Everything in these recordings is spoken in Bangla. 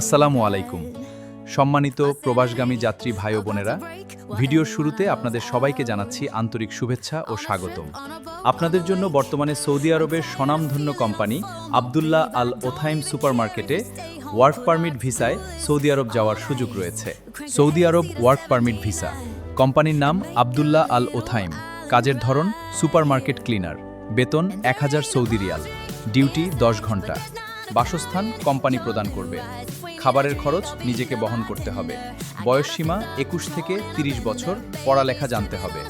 আসসালামু আলাইকুম। সম্মানিত প্রবাসগামী যাত্রী ভাই ও বোনেরা, ভিডিওর শুরুতে আপনাদের সবাইকে জানাচ্ছি আন্তরিক শুভেচ্ছা ও স্বাগতম। আপনাদের জন্য বর্তমানে সৌদি আরবের স্বনামধন্য কোম্পানি আবদুল্লাহ আল ওথাইম সুপারমার্কেটে ওয়ার্ক পারমিট ভিসায় সৌদি আরব যাওয়ার সুযোগ রয়েছে। সৌদি আরব ওয়ার্ক পারমিট ভিসা। কোম্পানির নাম আবদুল্লাহ আল ওথাইম। কাজের ধরন সুপারমার্কেট ক্লিনার। বেতন 1000 সৌদি রিয়াল। ডিউটি 10 ঘন্টা। বাসস্থান কোম্পানি প্রদান করবে। খাবারের খরচ নিজেকে বহন করতে হবে। বয়সসীমা 21 থেকে 30 বছর। পড়ালেখা জানতে হবে।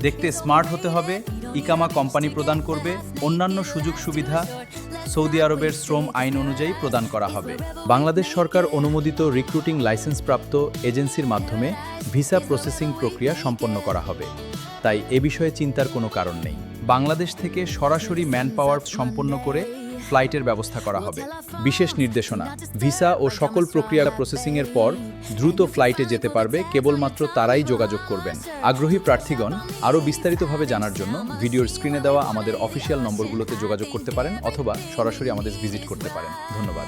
দেখতে স্মার্ট হতে হবে। ইকামা কোম্পানি প্রদান করবে। অন্যান্য সুযোগ সুবিধা সৌদি আরবের শ্রম আইন অনুযায়ী প্রদান করা হবে। বাংলাদেশ সরকার অনুমোদিত রিক্রুটিং লাইসেন্সপ্রাপ্ত এজেন্সির মাধ্যমে ভিসা প্রসেসিং প্রক্রিয়া সম্পন্ন করা হবে। তাই এ বিষয়ে চিন্তার কোনো কারণ নেই। বাংলাদেশ থেকে সরাসরি ম্যান পাওয়ার সম্পন্ন করে ফ্লাইটের ব্যবস্থা করা হবে। বিশেষ নির্দেশনা: ভিসা ও সকল প্রক্রিয়া প্রসেসিংয়ের পর দ্রুত ফ্লাইটে যেতে পারবে কেবলমাত্র তারাই যোগাযোগ করবেন। আগ্রহী প্রার্থীগণ আরও বিস্তারিতভাবে জানার জন্য ভিডিওর স্ক্রিনে দেওয়া আমাদের অফিসিয়াল নম্বরগুলোতে যোগাযোগ করতে পারেন অথবা সরাসরি আমাদের ভিজিট করতে পারেন। ধন্যবাদ।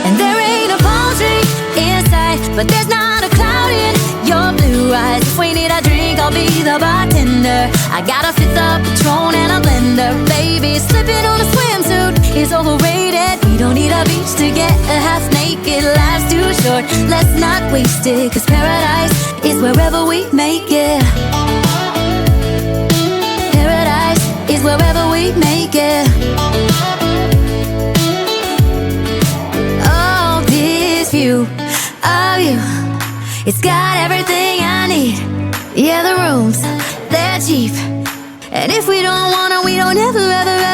And there ain't a palm tree inside, but there's not a cloud in your blue eyes. If we need a drink, I'll be the bartender. I got a fifth of Patron and a blender. Baby, slipping on a swimsuit is overrated. We don't need a beach to get a half naked. Life's too short, let's not waste it. 'Cause paradise is wherever we make it. Paradise is wherever we make it. View of you, it's got everything I need. Yeah, the rooms, they're cheap, and if we don't wanna, we don't ever, ever, ever